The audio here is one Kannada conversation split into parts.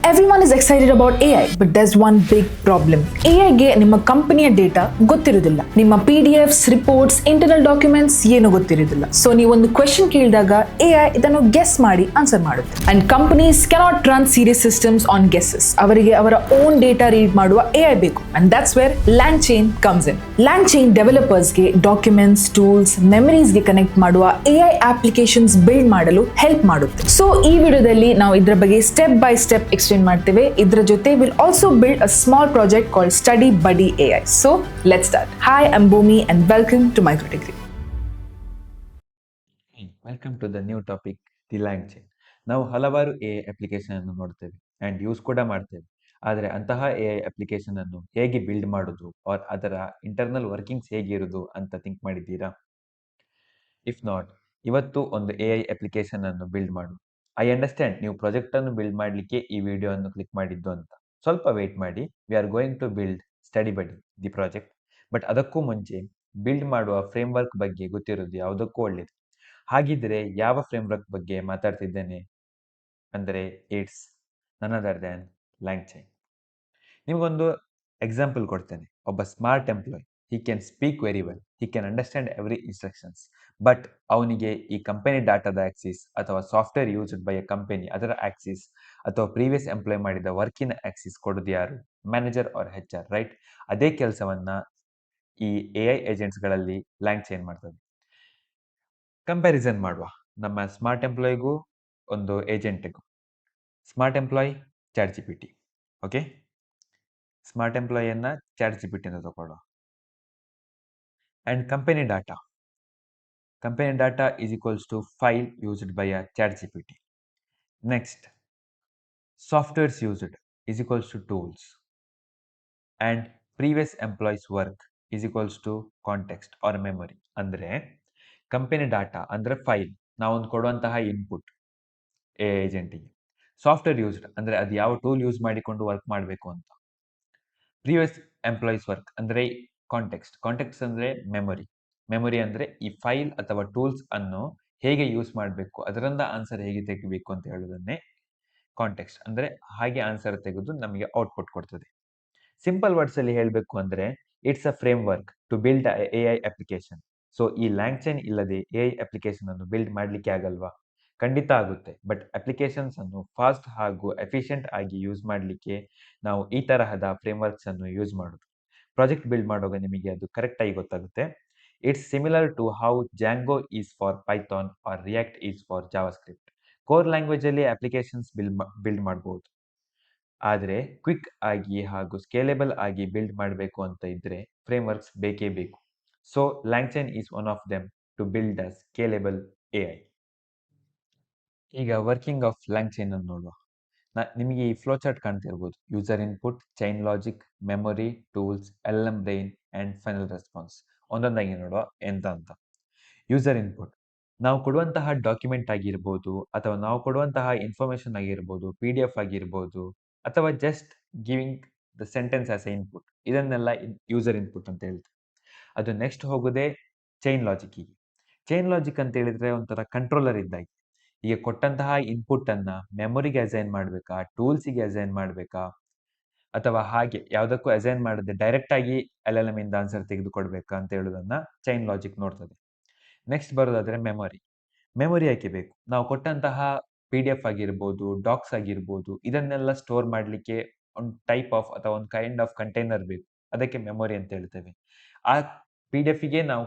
Everyone is excited about AI, but there's one big problem. AI ಗೆ ನಿಮ್ಮ ಕಂಪನಿಯ ಡೇಟಾ ಗೊತ್ತಿರುವುದಿಲ್ಲ. ನಿಮ್ಮ PDFs, ರಿಪೋರ್ಟ್ಸ್, ಇಂಟರ್ನಲ್ ಡಾಕ್ಯುಮೆಂಟ್ಸ್ ಏನು ಗೊತ್ತಿರುವುದಿಲ್ಲ. ಸೊ ನೀವು ಒಂದು ಕ್ವೆಶ್ಚನ್ ಕೇಳಿದಾಗ AI ಇದನ್ನು ಗೆಸ್ ಮಾಡಿ ಆನ್ಸರ್ ಮಾಡುತ್ತೆ. And companies cannot run serious systems on guesses. ಅವರಿಗೆ ಅವರ ಓನ್ ಡೇಟಾ ರೀಡ್ ಮಾಡುವ AI ಬೇಕು. And that's where LangChain comes in. LangChain developers ಗೆ ಡಾಕ್ಯುಮೆಂಟ್ಸ್, ಟೂಲ್ಸ್, ಮೆಮರೀಸ್ ಗೆ ಕನೆಕ್ಟ್ ಮಾಡುವ AI applications ಬಿಲ್ಡ್ ಮಾಡಲು ಹೆಲ್ಪ್ ಮಾಡುತ್ತೆ. ಸೊ ಈ ವಿಡಿಯೋದಲ್ಲಿ ನಾವು ಇದರ ಬಗ್ಗೆ ಸ್ಟೆಪ್ ಬೈ ಸ್ಟೆಪ್ ಎಕ್ಸ್ಪ್ಲೇನ್ ಮಾಡ್ತೇವೆ. ಇದರ ಜೊತೆ will also build a small project called study buddy AI. So let's start. Hi, I'm Bhumi and welcome to MicroDegree. Welcome to the new topic the LangChain. ನಾವು ಹಲವಾರು AI ಅಪ್ಲಿಕೇಶನ್ ಅನ್ನು ನೋಡ್ತೇವೆ ಆ್ಯಂಡ್ ಯೂಸ್ ಕೂಡ ಮಾಡ್ತೇವೆ. ಆದರೆ ಅಂತಹ AI ಅಪ್ಲಿಕೇಶನ್ ಅನ್ನು ಹೇಗೆ ಬಿಲ್ಡ್ ಮಾಡೋದು ಆರ್ ಅದರ ಇಂಟರ್ನಲ್ ವರ್ಕಿಂಗ್ಸ್ ಹೇಗಿರೋದು ಅಂತ ಥಿಂಕ್ ಮಾಡಿದ್ದೀರಾ? ಇಫ್ ನಾಟ್, ಇವತ್ತು ಒಂದು AI ಅಪ್ಲಿಕೇಶನ್ ಅನ್ನು ಬಿಲ್ಡ್ ಮಾಡು. ಐ ಅಂಡರ್ಸ್ಟ್ಯಾಂಡ್ ನೀವು ಪ್ರಾಜೆಕ್ಟ್ ಅನ್ನು ಬಿಲ್ಡ್ ಮಾಡಲಿಕ್ಕೆ ಈ ವಿಡಿಯೋ ಅನ್ನು ಕ್ಲಿಕ್ ಮಾಡಿದ್ದು ಅಂತ. ಸ್ವಲ್ಪ ವೇಟ್ ಮಾಡಿ, we are going to build study buddy the project. But ಅದಕ್ಕೂ ಮುಂಚೆ ಬಿಲ್ಡ್ ಮಾಡುವ ಫ್ರೇಮ್ವರ್ಕ್ ಬಗ್ಗೆ ಗೊತ್ತಿರೋದು ಯಾವುದಕ್ಕೂ ಒಳ್ಳೆಯದು. ಹಾಗಿದ್ರೆ ಯಾವ ಫ್ರೇಮ್ವರ್ಕ್ ಬಗ್ಗೆ ಮಾತಾಡ್ತಿದ್ದೇನೆ ಅಂದರೆ it's none other than LangChain. ನಿಮಗೊಂದು ಎಕ್ಸಾಂಪಲ್ ಕೊಡ್ತೇನೆ. ಒಬ್ಬ smart employee, he can speak very well, he can understand every instructions, but ಅವನಿಗೆ ಈ ಕಂಪನಿ ಡಾಟಾದ ಆಕ್ಸಿಸ್ ಅಥವಾ software used by a company ಅದರ ಆಕ್ಸಿಸ್ ಅಥವಾ ಪ್ರೀವಿಯಸ್ ಎಂಪ್ಲಾಯ್ ಮಾಡಿದ ವರ್ಕಿನ ಆಕ್ಸಿಸ್ ಕೊಡೋದು ಯಾರು? Manager or HR, right? ಅದೇ ಕೆಲಸವನ್ನ ಈ AI ಏಜೆಂಟ್ಸ್ಗಳಲ್ಲಿ LangChain ಮಾಡ್ತದೆ. ಕಂಪ್ಯಾರಿಸನ್ ಮಾಡುವ ನಮ್ಮ ಸ್ಮಾರ್ಟ್ ಎಂಪ್ಲಾಯ್ಗೂ ಒಂದು ಏಜೆಂಟ್ಗೂ. Smart employee ChatGPT, okay? Smart ಎಂಪ್ಲಾಯಿಯನ್ನ ChatGPT ಅಂತ ತಗೊಳ್ಳುವ. And company data is equals to file used by a ChatGPT. Next, softwares used is equals to tools. And previous employees work is equals to context or memory. ಅಂದರೆ ಕಂಪನಿ ಡಾಟಾ ಅಂದರೆ ಫೈಲ್, ನಾವೊಂದು ಕೊಡುವಂತಹ ಇನ್ಪುಟ್ ಏಜೆಂಟಿಗೆ. ಸಾಫ್ಟ್ವೇರ್ ಯೂಸ್ಡ್ ಅಂದರೆ ಅದು ಯಾವ ಟೂಲ್ ಯೂಸ್ ಮಾಡಿಕೊಂಡು ವರ್ಕ್ ಮಾಡಬೇಕು ಅಂತ. ಪ್ರೀವಿಯಸ್ ಎಂಪ್ಲಾಯೀಸ್ ವರ್ಕ್ ಅಂದರೆ ಕಾಂಟೆಕ್ಸ್ಟ್ ಅಂದರೆ ಮೆಮೊರಿ ಅಂದರೆ ಈ ಫೈಲ್ ಅಥವಾ ಟೂಲ್ಸ್ ಅನ್ನು ಹೇಗೆ ಯೂಸ್ ಮಾಡಬೇಕು, ಅದರಿಂದ ಆನ್ಸರ್ ಹೇಗೆ ತೆಗಿಬೇಕು ಅಂತ ಹೇಳೋದನ್ನೇ ಕಾಂಟೆಕ್ಸ್ಟ್ ಅಂದರೆ. ಹಾಗೆ ಆನ್ಸರ್ ತೆಗೆದು ನಮಗೆ ಔಟ್ಪುಟ್ ಕೊಡ್ತದೆ. ಸಿಂಪಲ್ ವರ್ಡ್ಸ್ ಅಲ್ಲಿ ಹೇಳಬೇಕು ಅಂದರೆ it's a framework to build AI application. So ಈ LangChain ಇಲ್ಲದೆ AI ಅಪ್ಲಿಕೇಶನ್ ಅನ್ನು ಬಿಲ್ಡ್ ಮಾಡಲಿಕ್ಕೆ ಆಗಲ್ವಾ? ಖಂಡಿತ ಆಗುತ್ತೆ. ಬಟ್ ಅಪ್ಲಿಕೇಶನ್ಸ್ ಅನ್ನು ಫಾಸ್ಟ್ ಹಾಗೂ ಎಫಿಷಿಯಂಟ್ ಆಗಿ ಯೂಸ್ ಮಾಡಲಿಕ್ಕೆ ನಾವು ಈ ತರಹದ ಫ್ರೇಮ್ವರ್ಕ್ಸ್ ಅನ್ನು ಯೂಸ್ ಮಾಡೋದು. ಪ್ರಾಜೆಕ್ಟ್ ಬಿಲ್ಡ್ ಮಾಡುವಾಗ ನಿಮಗೆ ಅದು ಕರೆಕ್ಟ್ ಆಗಿ ಗೊತ್ತಾಗುತ್ತೆ. It's similar to how Django is for Python or React is for JavaScript. Core language ಅಲ್ಲಿ ಅಪ್ಲಿಕೇಶನ್ಸ್ ಬಿಲ್ಡ್ ಮಾಡಬಹುದು. ಆದರೆ ಕ್ವಿಕ್ ಆಗಿ ಹಾಗೂ ಸ್ಕೇಲೆಬಲ್ ಆಗಿ ಬಿಲ್ಡ್ ಮಾಡಬೇಕು ಅಂತ ಇದ್ರೆ ಫ್ರೇಮ್ವರ್ಕ್ಸ್ ಬೇಕೇ ಬೇಕು. So LangChain is one of them to build a scalable AI. ಈಗ ವರ್ಕಿಂಗ್ ಆಫ್ LangChain ಅನ್ನು ನೋಡುವ. ನಿಮಗೆ ಈ ಫ್ಲೋ ಚಾರ್ಟ್ ಕಾಣ್ತಿರ್ಬೋದು. User input, chain logic, memory, tools, LLM brain and final response. ಒಂದೊಂದಾಗಿ ನೋಡುವ ಎಂತ ಅಂತ. ಯೂಸರ್ ಇನ್ಪುಟ್, ನಾವು ಕೊಡುವಂತಹ ಡಾಕ್ಯುಮೆಂಟ್ ಆಗಿರ್ಬೋದು ಅಥವಾ ನಾವು ಕೊಡುವಂತಹ ಇನ್ಫಾರ್ಮೇಶನ್ ಆಗಿರ್ಬೋದು, PDF ಆಗಿರ್ಬೋದು ಅಥವಾ just giving the sentence as A input, ಇದನ್ನೆಲ್ಲ ಯೂಸರ್ ಇನ್ಪುಟ್ ಅಂತ ಹೇಳ್ತೀವಿ. ಅದು ನೆಕ್ಸ್ಟ್ ಹೋಗೋದೇ ಚೈನ್ ಲಾಜಿಕ್ಕಿಗೆ. ಚೈನ್ ಲಾಜಿಕ್ ಅಂತ ಹೇಳಿದ್ರೆ ಒಂಥರ ಕಂಟ್ರೋಲರ್ ಇದ್ದಾಗೆ. ಈಗ ಕೊಟ್ಟಂತಹ ಇನ್ಪುಟ್ ಅನ್ನ ಮೆಮೊರಿಗೆ ಅಸೈನ್ ಮಾಡಬೇಕಾ, ಟೂಲ್ಸಿಗೆ ಅಸೈನ್ ಮಾಡಬೇಕಾ, ಅಥವಾ ಹಾಗೆ ಯಾವುದಕ್ಕೂ ಅಸೈನ್ ಮಾಡದೆ ಡೈರೆಕ್ಟ್ ಆಗಿ LLM ಇಂದ ಆನ್ಸರ್ ತೆಗೆದುಕೊಡ್ಬೇಕಾ ಅಂತ ಹೇಳೋದನ್ನ ಚೈನ್ ಲಾಜಿಕ್ ನೋಡ್ತದೆ. ನೆಕ್ಸ್ಟ್ ಬರೋದಾದ್ರೆ ಮೆಮೊರಿ ಯಾಕೆ ಬೇಕು? ನಾವು ಕೊಟ್ಟಂತಹ PDF ಆಗಿರ್ಬೋದು, ಡಾಕ್ಸ್ ಆಗಿರ್ಬೋದು, ಇದನ್ನೆಲ್ಲ ಸ್ಟೋರ್ ಮಾಡಲಿಕ್ಕೆ ಒಂದು ಟೈಪ್ ಆಫ್ ಅಥವಾ ಒಂದು ಕೈಂಡ್ ಆಫ್ ಕಂಟೈನರ್ ಬೇಕು. ಅದಕ್ಕೆ ಮೆಮೊರಿ ಅಂತ ಹೇಳ್ತೇವೆ. ಆ PDF ಗೆ ನಾವು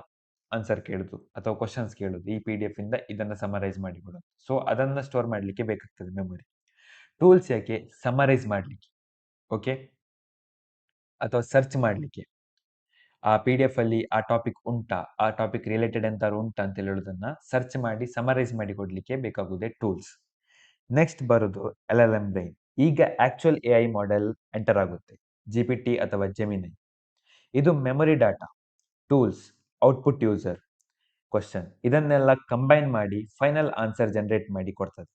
ಆನ್ಸರ್ ಕೇಳುದು ಅಥವಾ ಕ್ವಶನ್ಸ್ ಕೇಳುದು, ಈ PDF ಇಂದ ಇದನ್ನ ಸಮರೈಸ್ ಮಾಡಿ ಕೊಡೋದು. ಸೊ ಅದನ್ನ ಸ್ಟೋರ್ ಮಾಡಲಿಕ್ಕೆ ಬೇಕಾಗ್ತದೆ ಮೆಮೊರಿ. ಟೂಲ್ಸ್ ಯಾಕೆ? ಸಮರೈಸ್ ಮಾಡಲಿಕ್ಕೆ, ಓಕೆ, ಅಥವಾ ಸರ್ಚ್ ಮಾಡಲಿಕ್ಕೆ. ಆ PDF ಅಲ್ಲಿ ಆ ಟಾಪಿಕ್ ಉಂಟಾ, ಆ ಟಾಪಿಕ್ ರಿಲೇಟೆಡ್ ಎಂತಾರು ಉಂಟಾ ಅಂತ ಹೇಳೋದನ್ನ ಸರ್ಚ್ ಮಾಡಿ ಸಮರೈಸ್ ಮಾಡಿ ಕೊಡ್ಲಿಕ್ಕೆ ಬೇಕಾಗುವುದೇ ಟೂಲ್ಸ್. ನೆಕ್ಸ್ಟ್ ಬರೋದು LLM ಬ್ರೈನ್. ಈಗ ಆಕ್ಚುಯಲ್ AI ಮಾಡೆಲ್ ಎಂಟರ್ ಆಗುತ್ತೆ, GPT ಅಥವಾ ಜೆಮಿನಿ. ಇದು memory data, tools, output user, question, ಇದನ್ನೆಲ್ಲ ಕಂಬೈನ್ ಮಾಡಿ ಫೈನಲ್ ಆನ್ಸರ್ ಜನರೇಟ್ ಮಾಡಿ ಕೊಡ್ತದೆ.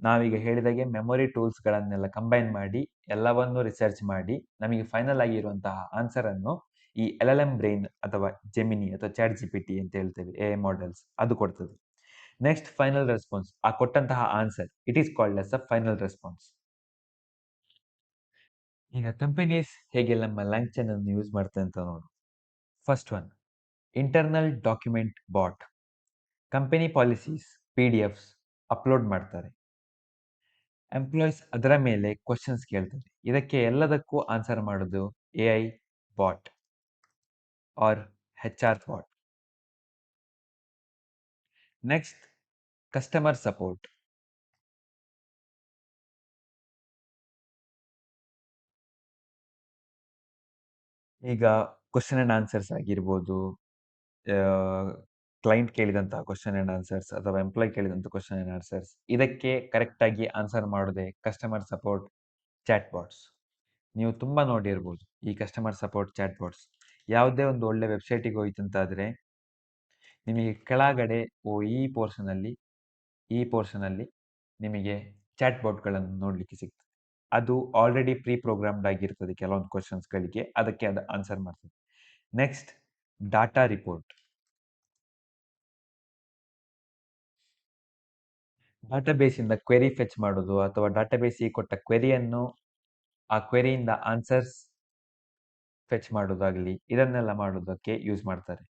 ನಾವೀಗ ಹೇಳಿದಾಗೆ ಮೆಮೊರಿ ಟೂಲ್ಸ್ಗಳನ್ನೆಲ್ಲ ಕಂಬೈನ್ ಮಾಡಿ ಎಲ್ಲವನ್ನು ರಿಸರ್ಚ್ ಮಾಡಿ ನಮಗೆ ಫೈನಲ್ ಆಗಿರುವಂತಹ ಆನ್ಸರ್ ಅನ್ನು ಈ LLM ಬ್ರೈನ್ ಅಥವಾ ಜೆಮಿನಿ ಅಥವಾ ChatGPT ಅಂತ ಹೇಳ್ತೇವೆ AI ಮಾಡೆಲ್ಸ್, ಅದು ಕೊಡ್ತದೆ. ನೆಕ್ಸ್ಟ್ ಫೈನಲ್ ರೆಸ್ಪಾನ್ಸ್, ಆ ಕೊಟ್ಟಂತಹ answer it is called as a final response. ಈಗ ಕಂಪನೀಸ್ ಹೇಗೆ ನಮ್ಮ ಲ್ಯಾಂಗ್ಚೈನ್ ಅನ್ನು ಯೂಸ್ ಮಾಡ್ತಾರೆ ಅಂತ ನೋಡು. First one, internal document bot. Company policies PDF upload ಮಾಡ್ತಾರೆ. ಎಂಪ್ಲಾಯೀಸ್ ಅದರ ಮೇಲೆ ಕ್ವಶನ್ಸ್ ಕೇಳ್ತಾರೆ. ಇದಕ್ಕೆ ಎಲ್ಲದಕ್ಕೂ ಆನ್ಸರ್ ಮಾಡೋದು AI bot or HR bot. Next, customer support. ಈಗ ಕ್ವಶನ್ ಅಂಡ್ ಆನ್ಸರ್ಸ್ ಆಗಿರ್ಬೋದು, ಕ್ಲೈಂಟ್ ಕೇಳಿದಂತಹ ಕ್ವಶನ್ ಅಂಡ್ ಆನ್ಸರ್ಸ್ ಅಥವಾ ಎಂಪ್ಲಾಯ್ ಕೇಳಿದಂಥ ಕ್ವಶನ್ ಅಂಡ್ ಆನ್ಸರ್ಸ್, ಇದಕ್ಕೆ ಕರೆಕ್ಟ್ ಆಗಿ ಆನ್ಸರ್ ಮಾಡೋದೇ ಕಸ್ಟಮರ್ ಸಪೋರ್ಟ್ ಚಾಟ್ ಬಾಟ್ಸ್. ನೀವು ತುಂಬಾ ನೋಡಿರ್ಬೋದು ಈ ಕಸ್ಟಮರ್ ಸಪೋರ್ಟ್ ಚಾಟ್ ಬಾಟ್ಸ್. ಯಾವುದೇ ಒಂದು ಒಳ್ಳೆ ವೆಬ್ಸೈಟಿಗೆ ಹೋಯ್ತಂತಾದ್ರೆ ನಿಮಗೆ ಕೆಳಗಡೆ ಈ ಪೋರ್ಷನ್ ಅಲ್ಲಿ ನಿಮಗೆ ಚಾಟ್ ಬಾಟ್ಗಳನ್ನು ನೋಡ್ಲಿಕ್ಕೆ ಸಿಗ್ತದೆ. ಅದು ಆಲ್ರೆಡಿ ಪ್ರೀ ಪ್ರೋಗ್ರಾಮ್ಡ್ ಆಗಿರ್ತದೆ ಕೆಲವೊಂದು ಕ್ವಶನ್ಸ್ಗಳಿಗೆ, ಅದಕ್ಕೆ ಅದು ಆನ್ಸರ್ ಮಾಡ್ತದೆ. Next, data report. ಡಾಟಾಬೇಸಿಂದ ಕ್ವೆರಿ ಫೆಚ್ ಮಾಡೋದು ಅಥವಾ ಡಾಟಾಬೇಸಿಗೆ ಕೊಟ್ಟ ಕ್ವೆರಿಯನ್ನು ಆ ಕ್ವೆರಿಯಿಂದ ಆನ್ಸರ್ಸ್ ಫೆಚ್ ಮಾಡೋದಾಗಲಿ, ಇದನ್ನೆಲ್ಲ ಮಾಡೋದಕ್ಕೆ ಯೂಸ್ ಮಾಡ್ತಾರೆ.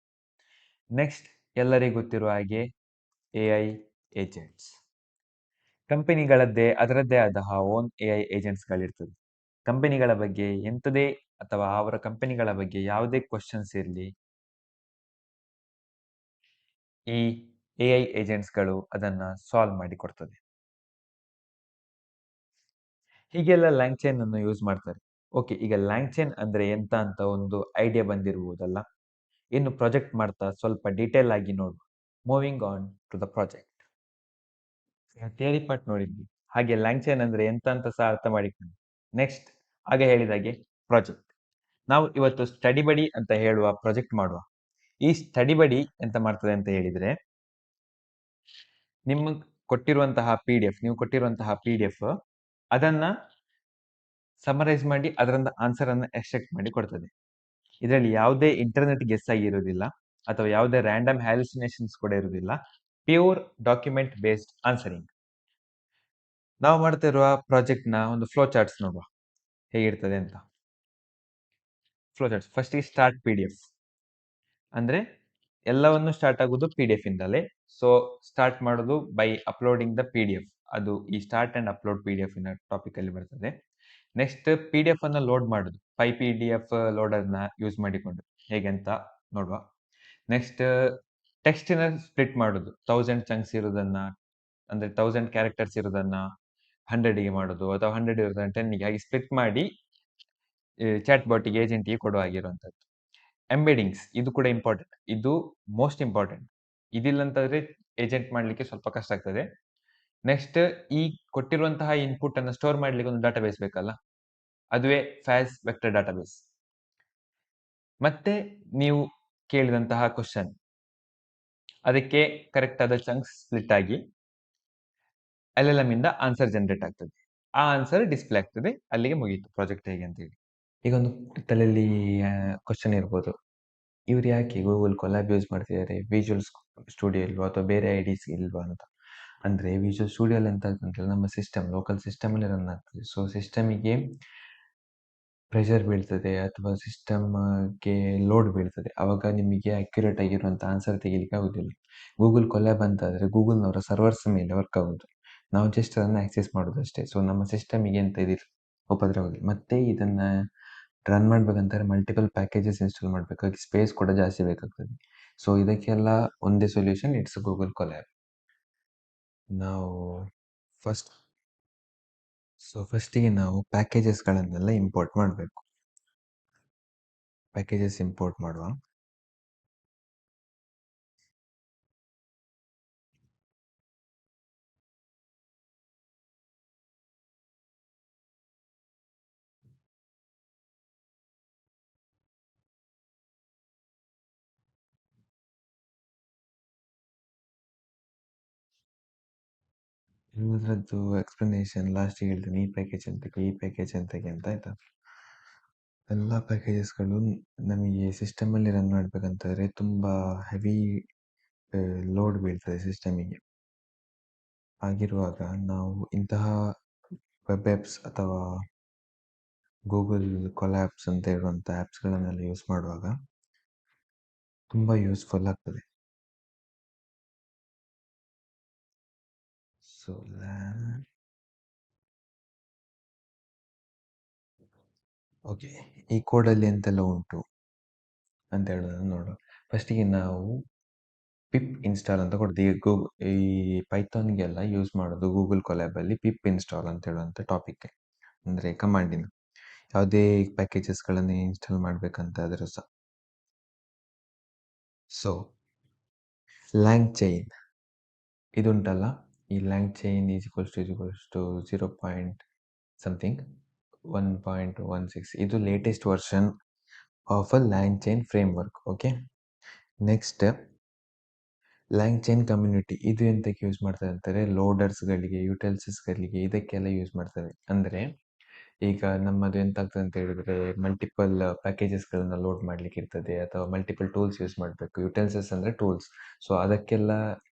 ನೆಕ್ಸ್ಟ್, ಎಲ್ಲರಿಗೂ ಗೊತ್ತಿರುವ ಹಾಗೆ AI ಏಜೆಂಟ್ಸ್. ಕಂಪನಿಗಳದ್ದೇ ಅದರದ್ದೇ ಆದ ಓನ್ AI ಏಜೆಂಟ್ಸ್ಗಳಿರ್ತದೆ. ಕಂಪನಿಗಳ ಬಗ್ಗೆ ಎಂಥದೇ ಅಥವಾ ಅವರ ಕಂಪನಿಗಳ ಬಗ್ಗೆ ಯಾವುದೇ ಕ್ವಶನ್ಸ್ ಇರಲಿ, ಈ AI ಏಜೆಂಟ್ಸ್ಗಳು ಅದನ್ನ ಸಾಲ್ವ್ ಮಾಡಿ ಕೊಡ್ತದೆ. ಹೀಗೆಲ್ಲ ಲ್ಯಾಂಗ್ಚೈನ್ ಅನ್ನು ಯೂಸ್ ಮಾಡ್ತಾರೆ. ಓಕೆ, ಈಗ ಲ್ಯಾಂಗ್ಚೈನ್ ಅಂದ್ರೆ ಎಂತ ಅಂತ ಒಂದು ಐಡಿಯಾ ಬಂದಿರುವುದಲ್ಲ. ಇನ್ನು ಪ್ರಾಜೆಕ್ಟ್ ಮಾಡ್ತಾ ಸ್ವಲ್ಪ ಡೀಟೇಲ್ ಆಗಿ ನೋಡು. Moving on to the project. Theory part ನೋಡಿದ್ವಿ, ಹಾಗೆ ಲ್ಯಾಂಗ್ಚೈನ್ ಅಂದ್ರೆ ಎಂತ ಅಂತ ಸಹ ಅರ್ಥ ಮಾಡಿಕೊಂಡು ನೆಕ್ಸ್ಟ್ ಆಗ ಹೇಳಿದಾಗೆ ಪ್ರಾಜೆಕ್ಟ್. ನಾವು ಇವತ್ತು ಸ್ಟಡಿ ಬಡಿ ಅಂತ ಹೇಳುವ ಪ್ರಾಜೆಕ್ಟ್ ಮಾಡುವ. ಈ ಸ್ಟಡಿ ಬಡಿ ಎಂತ ಮಾಡ್ತದೆ ಅಂತ ಹೇಳಿದ್ರೆ, ನೀವು ಕೊಟ್ಟಿರುವಂತಹ PDF ಅದನ್ನ ಸಮರೈಸ್ ಮಾಡಿ ಅದರಿಂದ ಆನ್ಸರ್ ಅನ್ನ ಎಕ್ಸ್ಟ್ರಾಕ್ಟ್ ಮಾಡಿ ಕೊಡ್ತದೆ. ಇದರಲ್ಲಿ ಯಾವುದೇ ಇಂಟರ್ನೆಟ್ ಗೆಸ್ ಆಗಿರೋದಿಲ್ಲ ಅಥವಾ ಯಾವುದೇ ರ್ಯಾಂಡಮ್ ಹ್ಯಾಲುಸಿನೇಷನ್ಸ್ ಕೂಡ ಇರುವುದಿಲ್ಲ. Pure document based answering. ನಾವು ಮಾಡ್ತಾ ಇರುವ ಪ್ರಾಜೆಕ್ಟ್ ನ ಒಂದು ಫ್ಲೋ ಚಾರ್ಟ್ಸ್ ನೋಡುವ ಹೇಗಿರ್ತದೆ ಅಂತ. Flow charts first start PDF ಅಂದ್ರೆ ಎಲ್ಲವನ್ನು ಸ್ಟಾರ್ಟ್ ಆಗುದು PDF ಇಂದಲೇ. ಸೊ ಸ್ಟಾರ್ಟ್ ಮಾಡೋದು ಬೈ ಅಪ್ಲೋಡಿಂಗ್ ದ PDF. ಅದು ಈ ಸ್ಟಾರ್ಟ್ ಅಂಡ್ ಅಪ್ಲೋಡ್ PDF ನ ಟಾಪಿಕ್ ಅಲ್ಲಿ ಬರ್ತದೆ. ನೆಕ್ಸ್ಟ್, PDF ಅನ್ನ ಲೋಡ್ ಮಾಡುದು PyPDF ಲೋಡರ್ ನ ಯೂಸ್ ಮಾಡಿಕೊಂಡು ಹೇಗೆ ಅಂತ ನೋಡುವ. ನೆಕ್ಸ್ಟ್, ಟೆಕ್ಸ್ಟ್ ನ ಸ್ಪ್ಲಿಟ್ ಮಾಡುದು 1000 ಚಂಕ್ಸ್ ಇರೋದನ್ನ, ಅಂದ್ರೆ 1000 ಕ್ಯಾರೆಕ್ಟರ್ಸ್ ಇರೋದನ್ನ 100ಗೆ ಮಾಡೋದು ಅಥವಾ 100 ಇರೋದನ್ನ 10ಗೆ, ಹಾಗೆ ಸ್ಪ್ಲಿಟ್ ಮಾಡಿ ಚಾಟ್ ಬಾಟಿಗೆ ಏಜೆಂಟಿಗೆ ಕೊಡುವ ಆಗಿರುವಂತದ್ದು. ಎಂಬೆಡಿಂಗ್ಸ್, ಇದು ಕೂಡ ಇಂಪಾರ್ಟೆಂಟ್. ಇದು ಮೋಸ್ಟ್ ಇಂಪಾರ್ಟೆಂಟ್. ಇದಿಲ್ಲ ಅಂತಂದ್ರೆ ಏಜೆಂಟ್ ಮಾಡ್ಲಿಕ್ಕೆ ಸ್ವಲ್ಪ ಕಷ್ಟ ಆಗ್ತದೆ. ನೆಕ್ಸ್ಟ್, ಈ ಕೊಟ್ಟಿರುವಂತಹ ಇನ್ಪುಟ್ ಅನ್ನು ಸ್ಟೋರ್ ಮಾಡ್ಲಿಕ್ಕೆ ಒಂದು ಡಾಟಾಬೇಸ್ ಬೇಕಲ್ಲ, ಅದುವೇ ಫ್ಯಾಸ್ ವೆಕ್ಟರ್ ಡಾಟಾಬೇಸ್. ಮತ್ತೆ ನೀವು ಕೇಳಿದಂತಹ ಕ್ವಶನ್ ಅದಕ್ಕೆ ಕರೆಕ್ಟ್ ಆದ ಚಂಕ್ಸ್ ಸ್ಪ್ಲಿಟ್ ಆಗಿ LLM ಇಂದ ಆನ್ಸರ್ ಜನರೇಟ್ ಆಗ್ತದೆ. ಆ ಆನ್ಸರ್ ಡಿಸ್ಪ್ಲೇ ಆಗ್ತದೆ. ಅಲ್ಲಿಗೆ ಮುಗೀತು ಪ್ರಾಜೆಕ್ಟ್ ಹೇಗೆ ಅಂತ ಹೇಳಿ. ಈಗ ಒಂದು ತಲೆಯಲ್ಲಿ ಕ್ವಶನ್ ಇರ್ಬೋದು, ಇವ್ರು ಯಾಕೆ ಗೂಗಲ್ ಕೊಲ್ಯಾಬ್ ಯೂಸ್ ಮಾಡ್ತಿದ್ದಾರೆ, ವಿಜುವಲ್ ಸ್ಟುಡಿಯೋ ಇಲ್ವಾ ಅಥವಾ ಬೇರೆ ಐಡಿಸ್ ಇಲ್ವಾ ಅಂತ. ಅಂದ್ರೆ ವಿಜುವಲ್ ಸ್ಟುಡಿಯೋ ಎಂತ ಅಂತಂದ್ರೆ ನಮ್ಮ ಸಿಸ್ಟಮ್, ಲೋಕಲ್ ಸಿಸ್ಟಮ್ ಅಲ್ಲಿ ರನ್ ಆಗ್ತದೆ. ಸೊ ಸಿಸ್ಟಮಿಗೆ ಪ್ರೆಷರ್ ಬೀಳ್ತದೆ ಅಥವಾ ಸಿಸ್ಟಮ್ಗೆ ಲೋಡ್ ಬೀಳ್ತದೆ, ಅವಾಗ ನಿಮಗೆ ಅಕ್ಯುರೇಟ್ ಆಗಿರುವಂಥ ಆನ್ಸರ್ ತೆಗಿಲಿಕ್ಕೆ ಆಗುದಿಲ್ಲ. ಗೂಗಲ್ ಕೊಲ್ಯಾಬ್ ಅಂತ ಆದರೆ ಗೂಗಲ್ನವರ ಸರ್ವರ್ಸ್ ಮೇಲೆ ವರ್ಕ್ ಆಗೋದು, ನಾವು ಜಸ್ಟ್ ಅದನ್ನು ಆಕ್ಸೆಸ್ ಮಾಡೋದು ಅಷ್ಟೇ. ಸೊ ನಮ್ಮ ಸಿಸ್ಟಮಿಗೆ ಎಂತ ಇದಿಲ್ಲ, ಉಪದ್ರವ. ಮತ್ತೆ ಇದನ್ನ ರನ್ ಮಾಡ್ಬೇಕಂತಾರೆ ಮಲ್ಟಿಪಲ್ ಪ್ಯಾಕೇಜಸ್ ಇನ್ಸ್ಟಾಲ್ ಮಾಡಬೇಕಾಗಿ ಸ್ಪೇಸ್ ಕೂಡ ಜಾಸ್ತಿ ಬೇಕಾಗ್ತದೆ. ಸೊ ಇದಕ್ಕೆಲ್ಲ ಒಂದೇ ಸೊಲ್ಯೂಷನ್, ಇಟ್ಸ್ ಗೂಗಲ್ ಕೊಲ್ಯಾಬ್. ನಾವು ಫಸ್ಟಿಗೆ ನಾವು ಪ್ಯಾಕೇಜಸ್ಗಳನ್ನೆಲ್ಲ ಇಂಪೋರ್ಟ್ ಮಾಡಬೇಕು. ಪ್ಯಾಕೇಜಸ್ ಇಂಪೋರ್ಟ್ ಮಾಡುವ. ಎಲ್ಲದರದ್ದು ಎಕ್ಸ್ಪ್ಲನೇಷನ್ ಲಾಸ್ಟಿಗೆ ಹೇಳ್ತೀನಿ. ಈ ಪ್ಯಾಕೇಜ್ ಎಂತಕ್ಕೆ ಅಂತ ಆಯ್ತಾ. ಎಲ್ಲ ಪ್ಯಾಕೇಜಸ್ಗಳು ನಮಗೆ ಸಿಸ್ಟಮಲ್ಲಿ ರನ್ ಮಾಡಬೇಕಂತಂದರೆ ತುಂಬ ಹೆವಿ ಲೋಡ್ ಬೀಳ್ತದೆ ಸಿಸ್ಟಮಿಗೆ. ಆಗಿರುವಾಗ ನಾವು ಇಂತಹ ವೆಬ್ ಆ್ಯಪ್ಸ್ ಅಥವಾ ಗೂಗಲ್ ಕೊಲ್ಯಾಪ್ಸ್ ಅಂತ ಹೇಳುವಂಥ ಆ್ಯಪ್ಸ್ಗಳನ್ನೆಲ್ಲ ಯೂಸ್ ಮಾಡುವಾಗ ತುಂಬ ಯೂಸ್ಫುಲ್ ಆಗ್ತದೆ. ಸೊ ಓಕೆ, ಈ ಕೋಡಲ್ಲಿ ಎಂತೆಲ್ಲ ಉಂಟು ಅಂತ ಹೇಳೋದನ್ನು ನೋಡುವ. ಫಸ್ಟಿಗೆ ನಾವು ಪಿಪ್ ಇನ್ಸ್ಟಾಲ್ ಅಂತ ಕೊಡ್ತೀವಿ. ಈ ಪೈಥಾನ್ಗೆಲ್ಲ ಯೂಸ್ ಮಾಡೋದು ಗೂಗಲ್ ಕೊಲ್ಯಾಬಲ್ಲಿ ಪಿಪ್ ಇನ್ಸ್ಟಾಲ್ ಅಂತ ಹೇಳುವಂಥ ಟಾಪಿಕ್, ಅಂದರೆ ಕಮಾಂಡಿನ ಯಾವುದೇ ಪ್ಯಾಕೇಜಸ್ಗಳನ್ನು ಇನ್ಸ್ಟಾಲ್ ಮಾಡಬೇಕಂತಾದರೂ ಸಹ. ಸೊ ಲ್ಯಾಂಗ್ ಚೈನ್ ಇದುಂಟಲ್ಲ, ಈ LangChain is two 0. something 1.16, ಇದು latest version of a LangChain framework. Okay, next LangChain community. ಇದು ಎಂತಕ್ಕೆ ಯೂಸ್ ಮಾಡ್ತಾರೆ ಅಂತಾರೆ, ಲೋಡರ್ಸ್ಗಳಿಗೆ, ಯುಟೆಲ್ಸಿಸ್ಗಳಿಗೆ, ಇದಕ್ಕೆಲ್ಲ ಯೂಸ್ ಮಾಡ್ತಾರೆ. ಅಂದರೆ ಈಗ ನಮ್ಮದು ಎಂತಾಗ್ತದೆ ಅಂತ ಹೇಳಿದ್ರೆ, ಮಲ್ಟಿಪಲ್ ಪ್ಯಾಕೇಜಸ್ಗಳನ್ನ ಲೋಡ್ ಮಾಡ್ಲಿಕ್ಕೆ ಇರ್ತದೆ, ಅಥವಾ ಮಲ್ಟಿಪಲ್ ಟೂಲ್ಸ್ ಯೂಸ್ ಮಾಡಬೇಕು. ಯುಟೆಲ್ಸಿಸ್ ಅಂದರೆ ಟೂಲ್ಸ್. ಸೊ ಅದಕ್ಕೆಲ್ಲ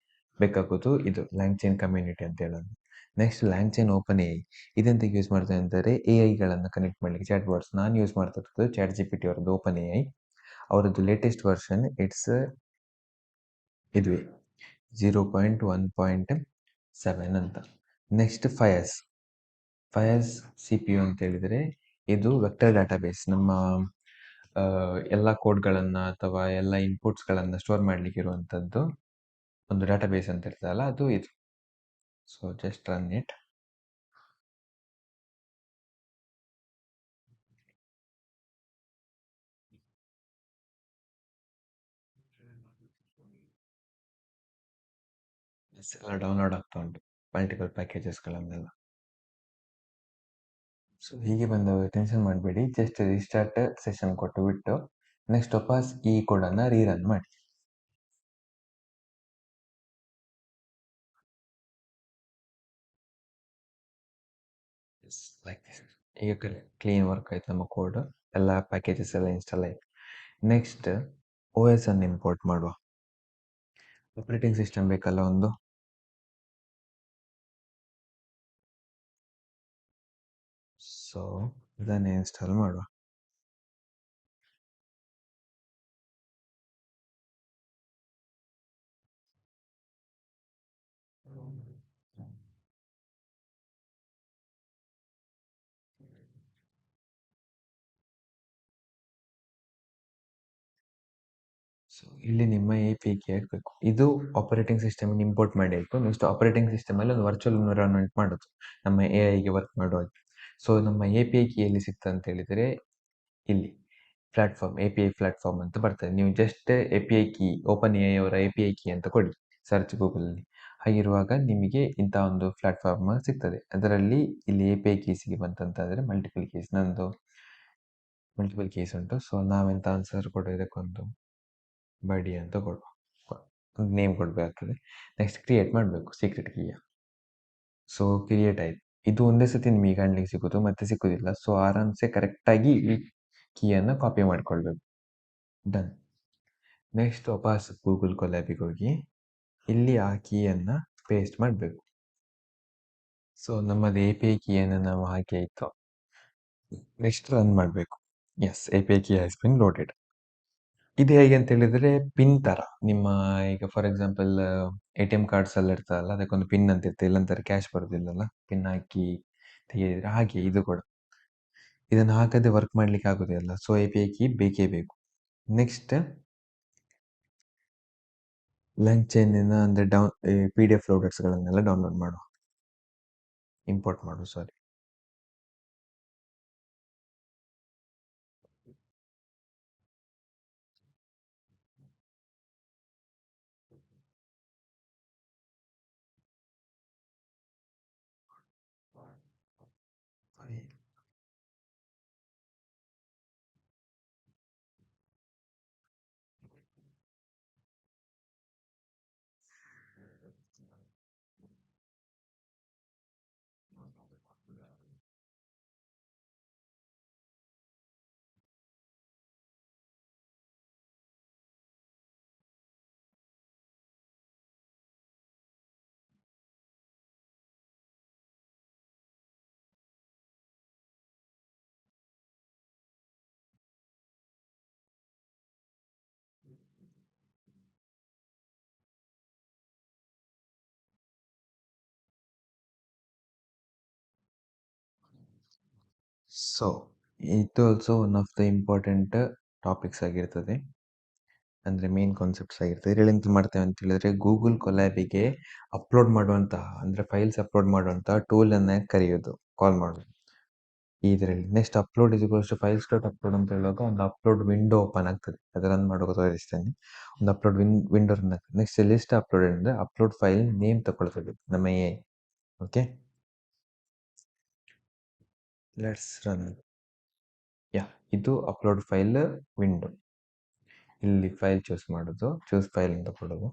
ಬೇಕಾಗೋದು ಇದು ಲ್ಯಾಂಗ್ ಚೈನ್ ಕಮ್ಯುನಿಟಿ ಅಂತ ಹೇಳೋದು. Next LangChain open A I. ಇದೆಂತಕ್ಕೆ ಯೂಸ್ ಮಾಡ್ತಾರೆ ಅಂತಾರೆ, ಎ ಐಗಳನ್ನು ಕನೆಕ್ಟ್ ಮಾಡಲಿಕ್ಕೆ. Chat bots. ನಾನು ಯೂಸ್ ಮಾಡ್ತಾ ಇರೋದು ಚಾಟ್ ಜಿ ಪಿ ಟಿ ಅವರದ್ದು ಓಪನ್ ಎ ಐ. ಅವರದ್ದು ಲೇಟೆಸ್ಟ್ ವರ್ಷನ್ ಇಟ್ಸ್ ಇದುವೇ 0.1.7 ಅಂತ. Next FAISS C P U ಅಂತ ಹೇಳಿದರೆ, ಇದು ವೆಕ್ಟರ್ ಡಾಟಾಬೇಸ್. ನಮ್ಮ ಎಲ್ಲ ಕೋಡ್ಗಳನ್ನು ಅಥವಾ ಎಲ್ಲ ಇನ್ಪುಟ್ಸ್ಗಳನ್ನು ಸ್ಟೋರ್ ಮಾಡಲಿಕ್ಕೆ ಇರುವಂಥದ್ದು ಒಂದು ಡಾಟಾಬೇಸ್ ಅಂತ ಇರ್ತದಲ್ಲ, ಅದು ಇದು. So just run it. ಎಲ್ಲ ಡೌನ್ಲೋಡ್ ಆಗ್ತಾ ಉಂಟು, ಮಲ್ಟಿಪಲ್ ಪ್ಯಾಕೇಜಸ್ಗಳನ್ನೆಲ್ಲ. ಸೊ ಹೀಗೆ ಬಂದವರು ಟೆನ್ಷನ್ ಮಾಡಬೇಡಿ, ಜಸ್ಟ್ ರಿಸ್ಟಾರ್ಟ್ ಸೆಷನ್ ಕೊಟ್ಟು ಬಿಟ್ಟು ನೆಕ್ಸ್ಟ್ ವಾಪಸ್ ಈ ಕೋಡನ್ನು ರೀರನ್ ಮಾಡಿ. Like this. ಈಗ ಕ್ಲೀನ್ ವರ್ಕ್ ಆಯ್ತು ನಮ್ಮ ಕೋಡ್, ಎಲ್ಲ ಪ್ಯಾಕೇಜಸ್ ಎಲ್ಲ ಇನ್ಸ್ಟಾಲ್ ಆಯ್ತು. ನೆಕ್ಸ್ಟ್ ಓ ಎಸ್ ಅನ್ನು ಇಂಪೋರ್ಟ್ ಮಾಡುವ. ಆಪರೇಟಿಂಗ್ ಸಿಸ್ಟಮ್ ಬೇಕಲ್ಲ ಒಂದು. ಸೊ ಇದನ್ನು ಇನ್ಸ್ಟಾಲ್ ಮಾಡುವ. ಸೊ ಇಲ್ಲಿ ನಿಮ್ಮ ಎ ಪಿ ಕೆ ಹಾಕಬೇಕು. ಇದು ಆಪರೇಟಿಂಗ್ ಸಿಸ್ಟಮ್ ಇಂಪೋರ್ಟ್ ಮಾಡಿ ಆಯಿತು. ನೆಕ್ಸ್ಟ್ ಆಪರೇಟಿಂಗ್ ಸಿಸ್ಟಮಲ್ಲಿ ಒಂದು ವರ್ಚುವಲ್ ಎನ್ವಿರಾನ್ಮೆಂಟ್ ಮಾಡೋದು ನಮ್ಮ ಎ ಐಗೆ ವರ್ಕ್ ಮಾಡುವಾಗ. ಸೊ ನಮ್ಮ ಎ ಪಿ ಐ ಕೀ ಎಲ್ಲಿ ಸಿಗ್ತದೆ ಅಂತ ಹೇಳಿದರೆ, ಇಲ್ಲಿ platform, A P I platform ಅಂತ ಬರ್ತದೆ. ನೀವು just A P I key, open A I ಅವರ ಎ ಪಿ ಐ ಕೀ ಅಂತ ಕೊಡಿ ಸರ್ಚ್ ಗೂಗಲಲ್ಲಿ. ಹಾಗಿರುವಾಗ ನಿಮಗೆ ಇಂಥ ಒಂದು ಪ್ಲಾಟ್ಫಾರ್ಮ್ ಸಿಗ್ತದೆ. ಅದರಲ್ಲಿ ಇಲ್ಲಿ ಎ ಪಿ ಐ ಕೀಸಿಗೆ ಬಂತಂತಾದರೆ ಮಲ್ಟಿಪಲ್ ಕೀಸ್, ನಂದು ಮಲ್ಟಿಪಲ್ ಕೀಸ್ ಉಂಟು. ಸೊ ನಾವೆಂತ ಆನ್ಸರ್ ಕೊಡೋ, ಇದಕ್ಕೊಂದು ಬಡಿ ಅಂತ ಕೊಡುವ, ಒಂದು ನೇಮ್ ಕೊಡಬೇಕಾಗ್ತದೆ. ನೆಕ್ಸ್ಟ್ ಕ್ರಿಯೇಟ್ ಮಾಡಬೇಕು ಸೀಕ್ರೆಟ್ ಕೀಯ. ಸೊ ಕ್ರಿಯೇಟ್ ಆಯಿತು. ಇದು ಒಂದೇ ಸತಿ ನಿಮಗೆ ಕಾಣಲಿಕ್ಕೆ ಸಿಗೋದು, ಮತ್ತೆ ಸಿಗೋದಿಲ್ಲ. ಸೊ ಆರಾಮ್ಸೆ ಕರೆಕ್ಟಾಗಿ ಈ ಕೀಯನ್ನು ಕಾಪಿ ಮಾಡಿಕೊಳ್ಬೇಕು. ಡನ್. ನೆಕ್ಸ್ಟ್ ವಾಪಸ್ ಗೂಗಲ್ ಕೊಲ್ಯಾಬಿಗೆ ಹೋಗಿ ಇಲ್ಲಿ ಆ ಕೀಯನ್ನು ಪೇಸ್ಟ್ ಮಾಡಬೇಕು. ಸೊ ನಮ್ಮದು ಎ ಪಿ ಐ ಕೀಯನ್ನು ನಾವು ಹಾಕಿ ಆಯಿತು. ನೆಕ್ಸ್ಟ್ ರನ್ ಮಾಡಬೇಕು. Yes, A P I key has been loaded. ಇದು ಹೇಗೆ ಅಂತ ಹೇಳಿದರೆ, ಪಿನ್ ಥರ. ನಿಮ್ಮ ಈಗ for example A T M cards ಎಲ್ಲ ಇರ್ತದಲ್ಲ, ಅದಕ್ಕೊಂದು ಪಿನ್ ಅಂತ ಇರ್ತದೆ, ಇಲ್ಲಂತಾರೆ ಕ್ಯಾಶ್ ಬರೋದಿಲ್ಲಲ್ಲ, ಪಿನ್ ಹಾಕಿ ತೆಗೆದಿದ್ರೆ ಹಾಗೆ ಇದು ಕೂಡ. ಇದನ್ನು ಹಾಕದೆ ವರ್ಕ್ ಮಾಡಲಿಕ್ಕೆ ಆಗೋದಿಲ್ಲ. So A P I key ಬೇಕೇ ಬೇಕು. ನೆಕ್ಸ್ಟ್ ಲ್ಯಾಂಗ್ ಚೈನಿನ ಅಂದರೆ ಪಿ ಡಿ ಎಫ್ ಲೋಡರ್ಸ್ಗಳನ್ನೆಲ್ಲ ಡೌನ್ಲೋಡ್ ಮಾಡುವ, ಇಂಪೋರ್ಟ್ ಮಾಡು, ಸಾರಿ. ಸೊ ಇದು also one of the important topics ಆಗಿರ್ತದೆ, ಅಂದರೆ ಮೇನ್ ಕಾನ್ಸೆಪ್ಟ್ಸ್ ಆಗಿರ್ತದೆ. ಇದರಲ್ಲಿ ಎಂತ ಮಾಡ್ತೇವೆ ಅಂತ ಹೇಳಿದ್ರೆ, ಗೂಗಲ್ ಕೊಲ್ಯಾಬಿಗೆ ಅಪ್ಲೋಡ್ ಮಾಡುವಂತಹ, ಅಂದರೆ ಫೈಲ್ಸ್ ಅಪ್ಲೋಡ್ ಮಾಡುವಂತಹ ಟೂಲನ್ನು ಕರೆಯೋದು, ಕಾಲ್ ಮಾಡೋದು ಇದರಲ್ಲಿ. Next upload files dot upload ಅಂತ ಹೇಳುವಾಗ ಒಂದು ಅಪ್ಲೋಡ್ ವಿಂಡೋ ಓಪನ್ ಆಗ್ತದೆ, ಅದು ರನ್ ಮಾಡೋದು ತೋರಿಸ್ತೇನೆ. ಒಂದು ಅಪ್ಲೋಡ್ ವಿಂಡೋ ರನ್ ಆಗ್ತದೆ. ನೆಕ್ಸ್ಟ್ ಲಿಸ್ಟ್ ಅಪ್ಲೋಡ್ ಅಂದರೆ ಅಪ್ಲೋಡ್ ಫೈಲ್ ನೇಮ್ ತಗೊಳ್ತದೆ ನಮ್ಮ A. Okay, let's run. Yeah, ಇದು ಅಪ್ಲೋಡ್ ಫೈಲ್ ವಿಂಡೋ. ಇಲ್ಲಿ ಫೈಲ್ ಚೂಸ್ ಮಾಡೋದು, ಚೂಸ್ ಫೈಲ್ ಅಂತ ಕೊಡೋದು.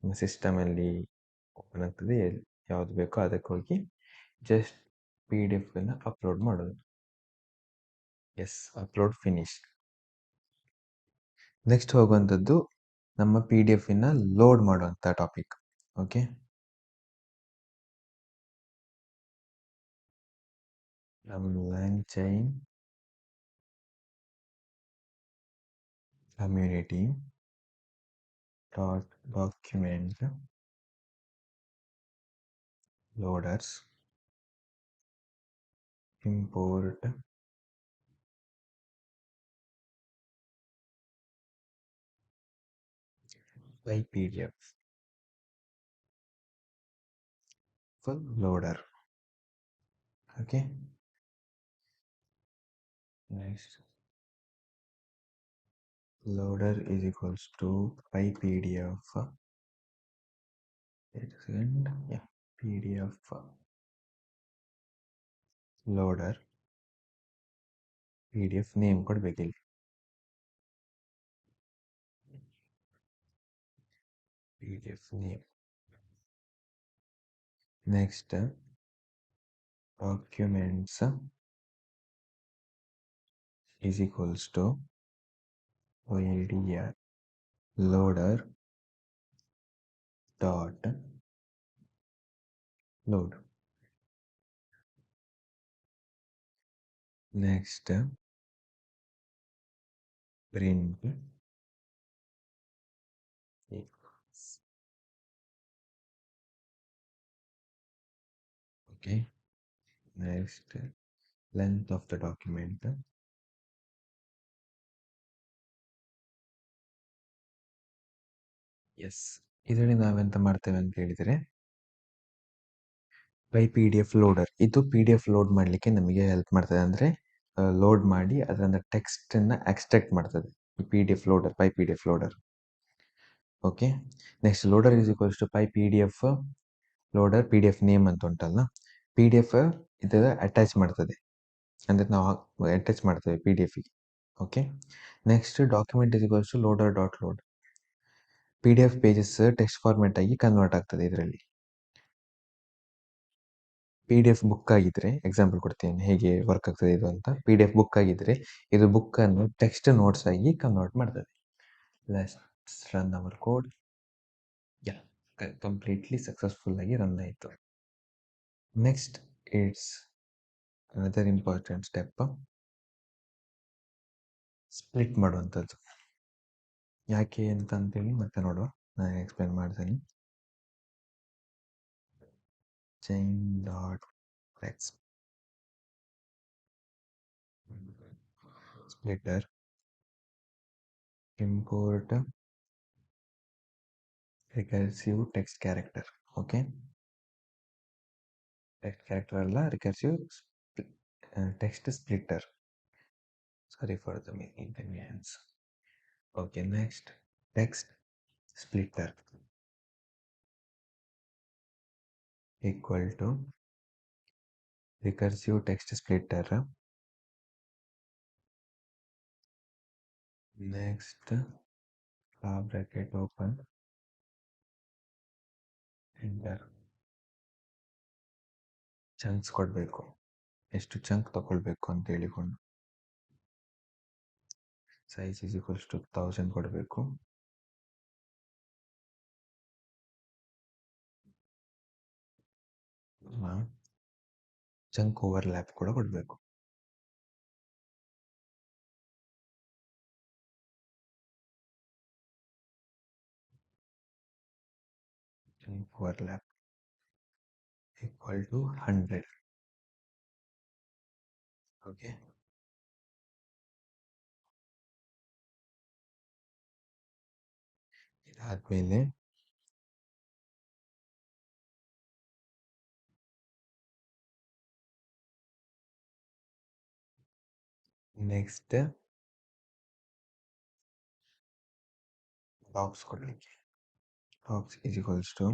ನಿಮ್ಮ ಸಿಸ್ಟಮಲ್ಲಿ ಓಪನ್ ಆಗ್ತದೆ, ಯಾವುದು ಬೇಕೋ ಅದಕ್ಕೆ ಹೋಗಿ ಜಸ್ಟ್ PDF ಅನ್ನು ಅಪ್ಲೋಡ್ ಮಾಡೋದು. Yes, upload finish. ನೆಕ್ಸ್ಟ್ ಹೋಗುವಂಥದ್ದು ನಮ್ಮ PDF ಲೋಡ್ ಮಾಡುವಂಥ ಟಾಪಿಕ್. ಓಕೆ, ನಮ್ಮ LangChain community dot document loaders import by PDF full loader. Okay, next loader is equals to by PDF. Wait a second. Yeah, PDF loader PDF name ಕೊಡ್ಬೇಕಿಲ್ಲಿ. PDF name. Next documents is equals to OLDR loader dot load. Next print equals. Okay, next length of the document. Yes, ಇದರಲ್ಲಿ ನಾವೆಂತ ಮಾಡ್ತೇವೆ ಅಂತ ಹೇಳಿದರೆ, ಬೈ PDF ಲೋಡರ್, ಇದು PDF ಲೋಡ್ ಮಾಡಲಿಕ್ಕೆ ನಮಗೆ ಹೆಲ್ಪ್ ಮಾಡ್ತದೆ. ಅಂದರೆ ಲೋಡ್ ಮಾಡಿ ಅದರಿಂದ ಟೆಕ್ಸ್ಟನ್ನು ಎಕ್ಸ್ಟ್ರಾಕ್ಟ್ ಮಾಡ್ತದೆ ಈ PDF loader, by PDF loader. Okay, next loader is equals to by PDF loader PDF name ಅಂತ ಉಂಟಲ್ಲ, PDF ಇದರ ಅಟ್ಯಾಚ್ ಮಾಡ್ತದೆ, ಅಂದರೆ ನಾವು ಅಟ್ಯಾಚ್ ಮಾಡ್ತೇವೆ PDFಗೆ. Okay, next document is equals to loader dot load. PDF pages text format ಆಗಿ ಕನ್ವರ್ಟ್ ಆಗ್ತದೆ ಇದರಲ್ಲಿ. PDF ಬುಕ್ ಆಗಿದ್ರೆ, ಎಕ್ಸಾಂಪಲ್ ಕೊಡ್ತೀನಿ ಹೇಗೆ ವರ್ಕ್ ಆಗ್ತದೆ ಇದು ಅಂತ. PDF ಬುಕ್ ಆಗಿದ್ರೆ ಇದು ಬುಕ್ಕನ್ನು ಟೆಕ್ಸ್ಟ್ ನೋಟ್ಸ್ ಆಗಿ ಕನ್ವರ್ಟ್ ಮಾಡ್ತದೆ. Let's run our code. Yeah, completely successful ಆಗಿ ರನ್ ಆಯಿತು. Next it's another important step, split ಮಾಡುವಂಥದ್ದು. ಯಾಕೆ ಅಂತ ಅಂತೇಳಿ ಮತ್ತೆ ನೋಡುವ, ನಾನು ಎಕ್ಸ್ಪ್ಲೇನ್ ಮಾಡ್ತೀನಿ. Chain dot text splitter import recursive text character. Okay, text character ಅಲ್ಲ, recursive text splitter. Sorry for the inconvenience. Okay, next text splitter equal to recursive text splitter. Next bracket open, enter. Chunks ಕೊಡಬೇಕು, ಎಷ್ಟು ಚಂಕ್ ತಗೊಳ್ಬೇಕು ಅಂತ ಹೇಳಿಕೊಂಡು. ಸೈಜ್ ಈಸ್ ಈಕ್ವಲ್ಸ್ ಟು 1000 ಕೊಡಬೇಕು. ಚಂಕ್ ಓವರ್ಲ್ಯಾಪ್ ಕೂಡ ಕೊಡಬೇಕು. Chunk overlap equal to 100. Okay. ಇದಾದ್ಮೇಲೆ ನೆಕ್ಸ್ಟ್ ಬಾಕ್ಸ್ ಕೊಡ್ಲಿಕ್ಕೆ box is equals to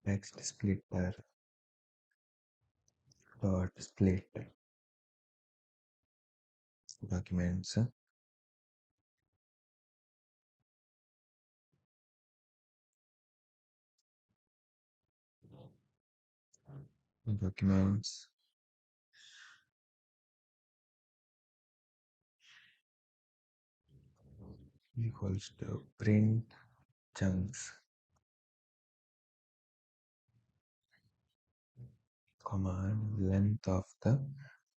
next splitter dot split documents documents equals to print chunks comma length of the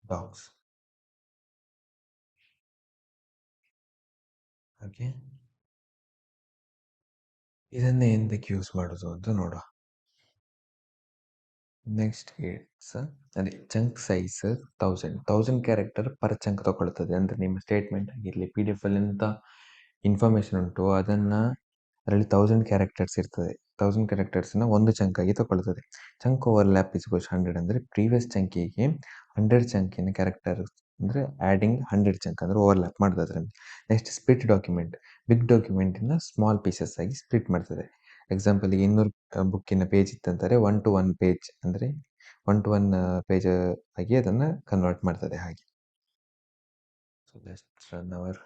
docs. Okay, ಇದನ್ನೇ ಎಂದಕ್ಕೆ ಯೂಸ್ ಮಾಡೋದು ಅಂತ ನೋಡುವ. ನೆಕ್ಸ್ಟ್ ಇಟ್ಸ್ ಅದೇ chunk size 1000 character per chunk ತಗೊಳ್ತದೆ. ಅಂದರೆ ನಿಮ್ಮ ಸ್ಟೇಟ್ಮೆಂಟ್ ಆಗಿರಲಿ ಪಿ ಡಿ ಎಫ್ ಅಲ್ಲಿ ಎಂತ ಇನ್ಫಾರ್ಮೇಶನ್ ಉಂಟು ಅದನ್ನು ಅದರಲ್ಲಿ 1000 ಕ್ಯಾರೆಕ್ಟರ್ಸ್ ಇರ್ತದೆ. 1000 ಕ್ಯಾರೆಕ್ಟರ್ಸ್ನ ಒಂದು ಚಂಕ್ ಆಗಿ ತಗೊಳ್ತದೆ. ಚಂಕ್ ಓವರ್ ಲ್ಯಾಪ್ ಇಸ್ 100 ಅಂದರೆ ಪ್ರೀವಿಯಸ್ ಚಂಕಿಗೆ 100 ಚಂಕಿನ ಕ್ಯಾರೆಕ್ಟರ್ ಅಂದರೆ ಆ್ಯಡಿಂಗ್ 100 ಚಂಕ್ ಅಂದರೆ ಓವರ್ ಲ್ಯಾಪ್ ಮಾಡ್ತದೆ ಅದರಲ್ಲಿ. ನೆಕ್ಸ್ಟ್ ಸ್ಪ್ಲಿಟ್ ಡಾಕ್ಯುಮೆಂಟ್ ಬಿಗ್ ಡಾಕ್ಯುಮೆಂಟಿನ ಸ್ಮಾಲ್ ಪೀಸಸ್ ಆಗಿ ಸ್ಪ್ಲಿಟ್ ಮಾಡ್ತದೆ. ಎಕ್ಸಾಂಪಲ್ 200 ಬುಕ್ಕಿನ ಪೇಜ್ ಇತ್ತಂದರೆ 1 to 1 ಪೇಜ್ ಅಂದರೆ 1 to 1 ಪೇಜ್ ಆಗಿ ಅದನ್ನು ಕನ್ವರ್ಟ್ ಮಾಡ್ತದೆ ಹಾಗೆ. So let's run our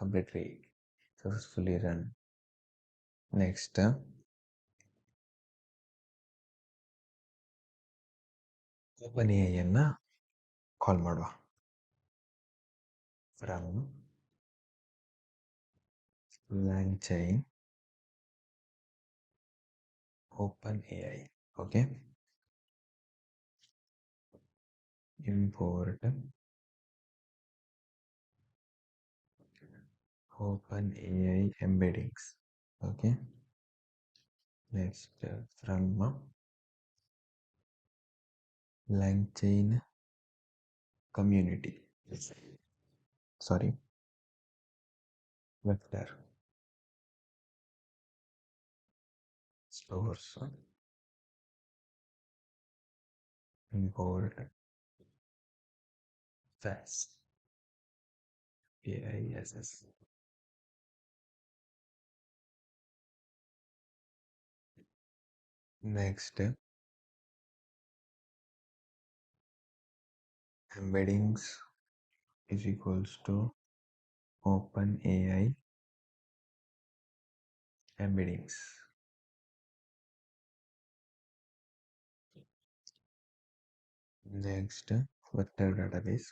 completely successfully run. Next open A ಐಯನ್ನು ಕಾಲ್ ಮಾಡುವ. From LangChain OpenAI. Okay, import OpenAI embeddings. Okay, next from LangChain community, sorry vector stores import fast AISS. Next embeddings is equals to OpenAI embeddings. Next vector database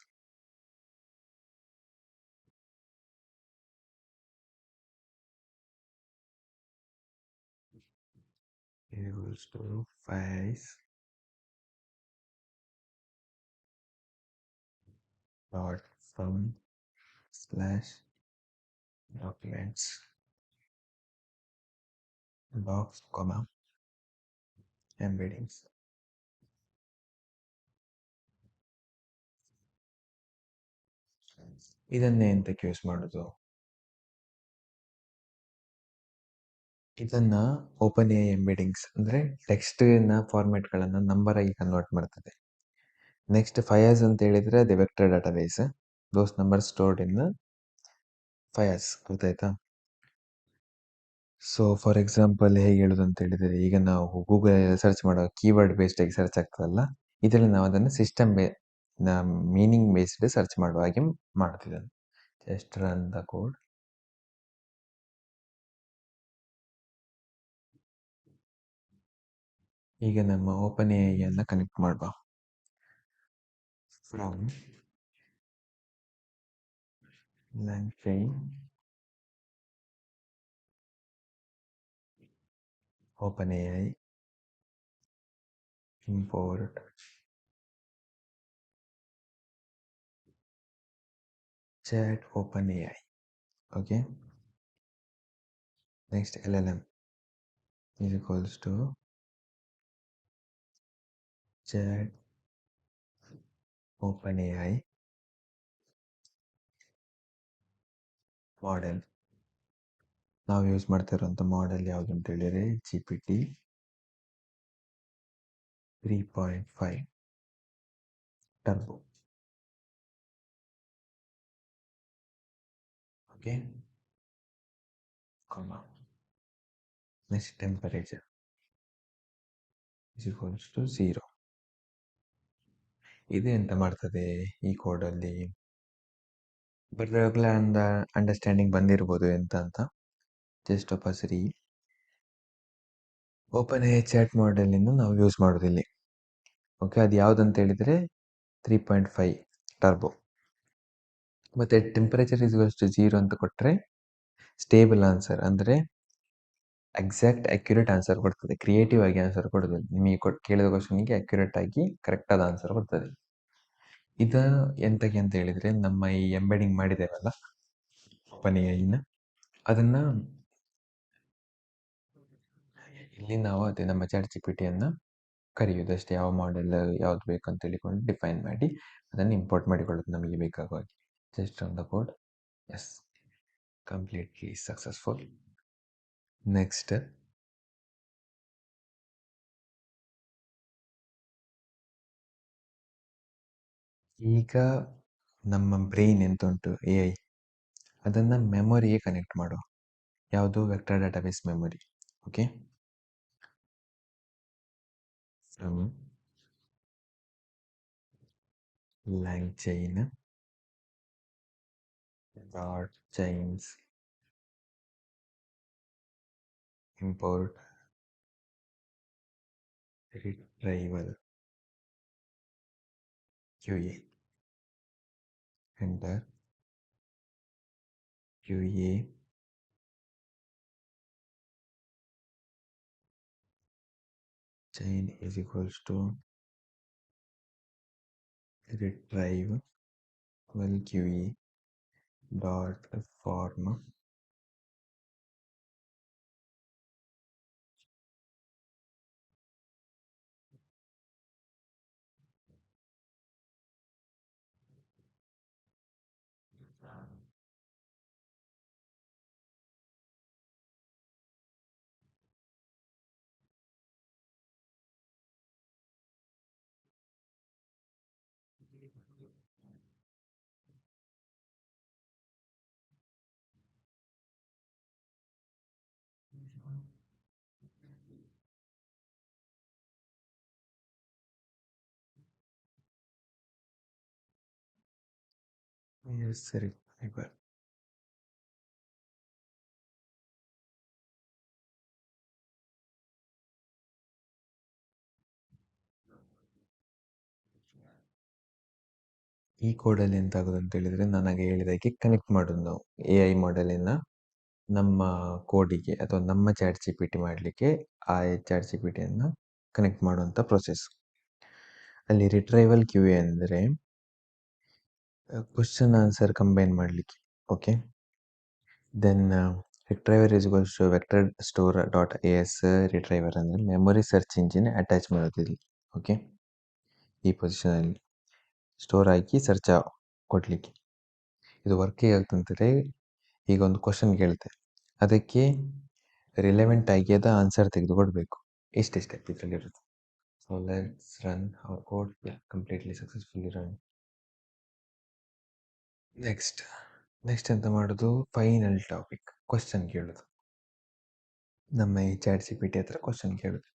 equals to files dot from slash documents docs comma embeddings. ಇದನ್ನೇ ಎಂತಕ್ಕೆ ಯೂಸ್ ಮಾಡೋದು? ಇದನ್ನ ಓಪನ್ ಎ ಎಂಬೆಡಿಂಗ್ಸ್ ಅಂದರೆ ಟೆಕ್ಸ್ಟ್ನ ಫಾರ್ಮೆಟ್ಗಳನ್ನು ನಂಬರ್ ಆಗಿ ಕನ್ವರ್ಟ್ ಮಾಡ್ತದೆ. ನೆಕ್ಸ್ಟ್ ಫಯರ್ಸ್ ಅಂತ ಹೇಳಿದರೆ ಅದೇ vector database, those number stored in FAISS. ಗೊತ್ತಾಯ್ತಾ? ಸೊ ಫಾರ್ ಎಕ್ಸಾಂಪಲ್ ಹೇಗೆ ಹೇಳೋದು ಅಂತ ಹೇಳಿದರೆ, ಈಗ ನಾವು ಗೂಗಲ್ ಸರ್ಚ್ ಮಾಡೋ ಕೀವರ್ಡ್ ಬೇಸ್ಡ್ ಆಗಿ ಸರ್ಚ್ ಆಗ್ತದಲ್ಲ, ಇದರಲ್ಲಿ ನಾವು ಅದನ್ನು ಸಿಸ್ಟಮ್ ಮೀನಿಂಗ್ ಬೇಸ್ಡ್ ಸರ್ಚ್ ಮಾಡುವ ಹಾಗೆ ಮಾಡ್ತಿದ್ದನ್ನು. Just run the code. ಈಗ ನಮ್ಮ ಓಪನ್ ಎ ಐಯನ್ನು ಕನೆಕ್ಟ್ ಮಾಡುವ. From LangChain OpenAI import chat OpenAI. Okay, next LLM is equals to chat open A I model. ನಾವು ಯೂಸ್ ಮಾಡ್ತಿರೋಂಥ ಮಾಡೆಲ್ ಯಾವುದು ಅಂತ ಹೇಳಿದರೆ GPT 3.5 turbo. Okay, next temperature is equals to 0. ಇದು ಎಂತ ಮಾಡ್ತದೆ ಈ ಕೋಡಲ್ಲಿ ಬರೆದಾಗಲೇ ಅಂಡರ್ಸ್ಟ್ಯಾಂಡಿಂಗ್ ಬಂದಿರ್ಬೋದು ಎಂತ ಅಂತ. ಜಸ್ಟ್ ಸರಿ ಓಪನ್ ಎ ಚಾಟ್ ಮಾಡೆಲಿಂದ ನಾವು ಯೂಸ್ ಮಾಡೋದಿಲ್ಲಿ. ಓಕೆ, ಅದು ಯಾವುದಂತ ಹೇಳಿದರೆ 3.5 ಟರ್ಬೋ. ಮತ್ತು ಟೆಂಪರೇಚರ್ ಇಸ್ 0 ಅಂತ ಕೊಟ್ಟರೆ ಸ್ಟೇಬಲ್ ಆನ್ಸರ್, ಅಂದರೆ ಎಕ್ಸಾಕ್ಟ್ ಅಕ್ಯುರೇಟ್ ಆನ್ಸರ್ ಕೊಡ್ತದೆ. ಕ್ರಿಯೇಟಿವ್ ಆಗಿ ಆನ್ಸರ್ ಕೊಡೋದಿಲ್ಲ, ನಿಮಗೆ ಕೇಳಿದ ಕ್ವಶನಿಗೆ ಅಕ್ಯುರೇಟ್ ಆಗಿ ಕರೆಕ್ಟಾದ ಆನ್ಸರ್ ಕೊಡ್ತದೆ. ಇದು ಎಂತಕ್ಕೆ ಅಂತ ಹೇಳಿದರೆ, ನಮ್ಮ ಈ ಎಂಬೆಡಿಂಗ್ ಮಾಡಿದ್ದೇವಲ್ಲ ಓಪನ್ ಎ ಐನ, ಅದನ್ನು ಇಲ್ಲಿ ನಾವು ಅದೇ ನಮ್ಮ ಚಾಟ್ GPT ಯನ್ನು ಕರೆಯುವುದಷ್ಟೇ. ಯಾವ ಮಾಡೆಲ್ ಯಾವ್ದು ಬೇಕು ಅಂತ ಹೇಳಿಕೊಂಡು ಡಿಫೈನ್ ಮಾಡಿ ಅದನ್ನು ಇಂಪೋರ್ಟ್ ಮಾಡಿಕೊಳ್ಳೋದು ನಮಗೆ ಬೇಕಾಗುವ ಹಾಗೆ. Just on the code. Yes, completely successful. Next, ಈಗ ನಮ್ಮ ಬ್ರೈನ್ ಎಂತ ಉಂಟು ಎ ಐ, ಅದನ್ನು ಮೆಮೊರಿಗೆ ಕನೆಕ್ಟ್ ಮಾಡುವ. ಯಾವುದು? Vector database memory. Okay, from LangChain dot chains import retrieval QA. Enter QA chain is equals to retrieve QA dot form retriever. ಈ ಕೋಡಲ್ಲಿ ಎಂತಾಗೋದು ಅಂತ ಹೇಳಿದರೆ, ನನಗೆ ಹೇಳಿದಾಗೆ ಕನೆಕ್ಟ್ ಮಾಡೋದು ನಾವು ಎ ಐ ಮಾಡೆಲಿನ ನಮ್ಮ ಕೋಡಿಗೆ ಅಥವಾ ನಮ್ಮ ಚಾಟ್ GPT ಮಾಡಲಿಕ್ಕೆ ಆ ಚಾಟ್ GPTಯನ್ನು ಕನೆಕ್ಟ್ ಮಾಡುವಂಥ ಪ್ರೊಸೆಸ್. ಅಲ್ಲಿ ರಿಟ್ರೈವಲ್ QA ಅಂದರೆ ಕ್ವಶನ್ ಆನ್ಸರ್ ಕಂಬೈನ್ ಮಾಡಲಿಕ್ಕೆ. Okay, then retriever is equals to vector store dot AS retriever ಅಂದರೆ ಮೆಮೊರಿ ಸರ್ಚ್ ಇಂಜಿನ್ ಅಟ್ಯಾಚ್ ಮಾಡೋದಿಲ್ಲ. ಓಕೆ, ಈ ಪೊಸಿಷನಲ್ಲಿ ಸ್ಟೋರ್ ಹಾಕಿ ಸರ್ಚ್ ಕೊಡಲಿಕ್ಕೆ. ಇದು ವರ್ಕ್ ಹೇಗಾಗ್ತಂದರೆ, ಈಗ ಒಂದು ಕ್ವಶನ್ ಕೇಳುತ್ತೆ, ಅದಕ್ಕೆ ರಿಲೆವೆಂಟ್ ಆಗಿ ಅದ ಆನ್ಸರ್ ತೆಗೆದುಕೊಡ್ಬೇಕು. ಇಷ್ಟೇ ಸ್ಟೆಪ್ ಇದರಲ್ಲಿರುತ್ತೆ. So let's run our code. Completely successfully run. Next ಎಂತ ಮಾಡೋದು? ಫೈನಲ್ ಟಾಪಿಕ್, ಕ್ವಶನ್ ಕೇಳೋದು. ನಮ್ಮ ಈ ಚಾಟ್ GPT ಹತ್ರ ಕ್ವಶನ್ ಕೇಳೋದು.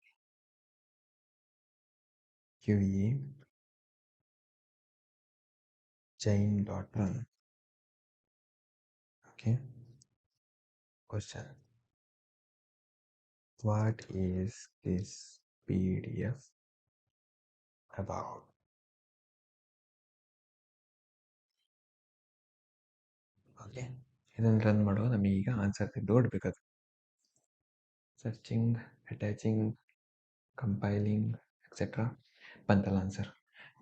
QA chain dot run. Okay, question: what is this PDF about? Okay, ಇದನ್ನು ರನ್ ಮಾಡುವ. ನಮಗೀಗ ಆನ್ಸರ್ ತೆಗೆದು ಕೊಡಬೇಕಾದ್ರೆ ಸರ್ಚಿಂಗ್, ಅಟ್ಯಾಚಿಂಗ್, ಕಂಪೈಲಿಂಗ್ ಎಕ್ಸೆಟ್ರಾ ಬಂತಲ್ಲ answer.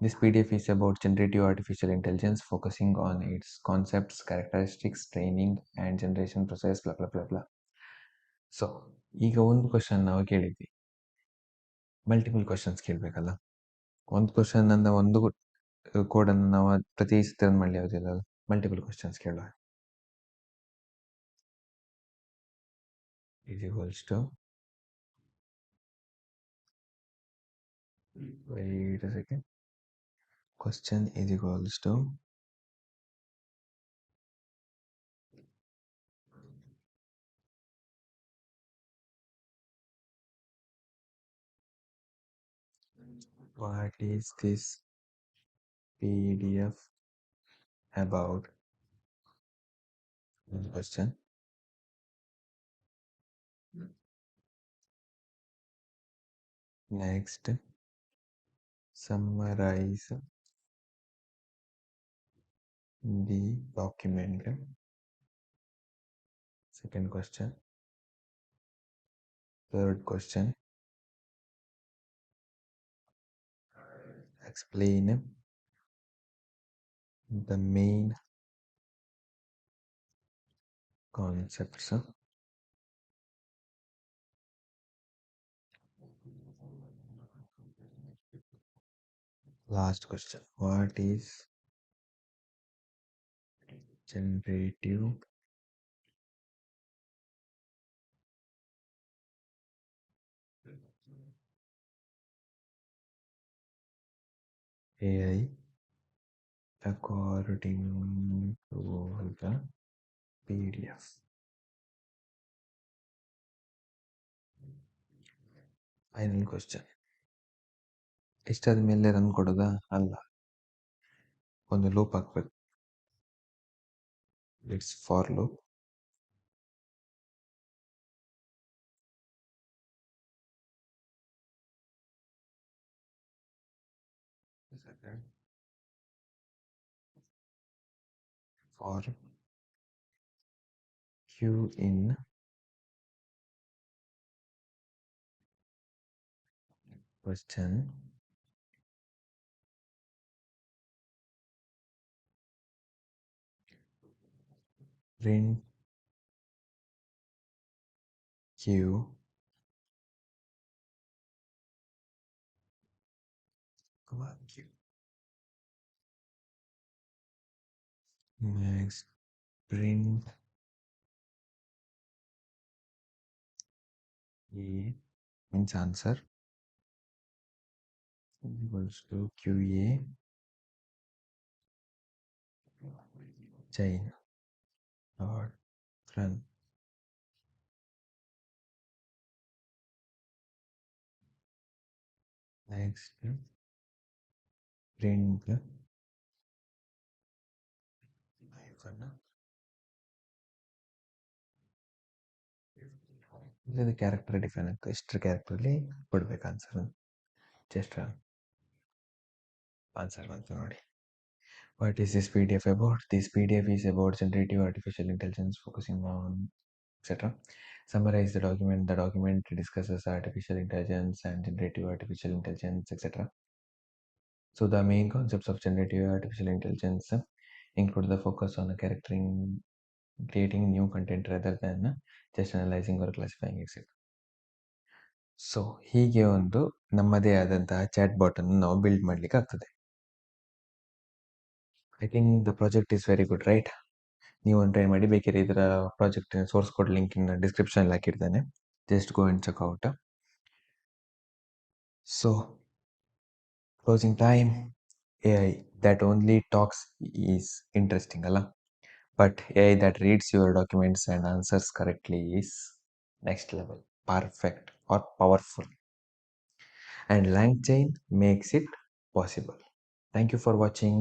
This PDF is about generative artificial intelligence, focusing on its concepts, characteristics, training and generation process, blah blah blah blah. So ಈಗ ಒಂದು ಕ್ವಶನ್ ನಾವು ಕೇಳಿದ್ವಿ, ಮಲ್ಟಿಪಲ್ ಕ್ವಶನ್ಸ್ ಕೇಳಬೇಕಲ್ಲ. ಒಂದು ಕ್ವಶನ್ ಅಂದ ಒಂದು ಕೋಡನ್ನು ನಾವು ಪ್ರತಿ ಸತಿ ರನ್ ಮಾಡಲಿ ಯಾವುದಿಲ್ಲ, ಮಲ್ಟಿಪಲ್ ಕ್ವಶನ್ಸ್ ಕೇಳುವ. is equals to wait a second, question is equals to what is this PDF about? Question. Next, summarize the document. Second question. Third question, explain the main concepts. Last question, what is generative AI according to the PDF? Final question. ಇಷ್ಟಾದ ಮೇಲೆ ರನ್ ಕೊಡೋದಾ? ಅಲ್ಲ, ಒಂದು ಲೂಪ್ ಹಾಕ್ಬೇಕು. It's for loop. for q in question print q q. Next, print a means answer equals to qa chain dot run. Next, print ಇದು ಕ್ಯಾರೆಕ್ಟರ್ ಡಿಫೈನ್ ಆಗ್ತದೆ, ಎಷ್ಟು ಕ್ಯಾರೆಕ್ಟರಲ್ಲಿ ಕೊಡ್ಬೇಕು ಆನ್ಸರ್. ಜಸ್ಟ್ ಆನ್ಸರ್ ಬಂತು ನೋಡಿ. What is this PDF about? This PDF is about generative artificial intelligence focusing on etc. Summarize the document. The document discusses artificial intelligence and generative artificial intelligence, etc. So the main concepts of generative artificial intelligence include the focus on creating new content rather than just analyzing or classifying, etc. So ಹೀಗೆ ಒಂದು ನಮ್ಮದೇ ಆದಂತಹ ಚಾಟ್ ಬಾಟ್ ಅನ್ನು ನಾವು ಬಿಲ್ಡ್ ಮಾಡ್ಲಿಕ್ಕೆ ಆಗ್ತದೆ. I think the project is very good, right? ನೀವು ಒಂದು ಟ್ರೈ ಮಾಡಿ. ಬೇಕಿದ್ರೆ ಇದರ project source code link description ಹಾಕಿರ್ತಾನೆ, just go and check out. So closing time. AI that only talks is interesting, ಅಲ್ಲ? But AI that reads your documents and answers correctly is next level, perfect or powerful. And LangChain makes it possible. Thank you for watching.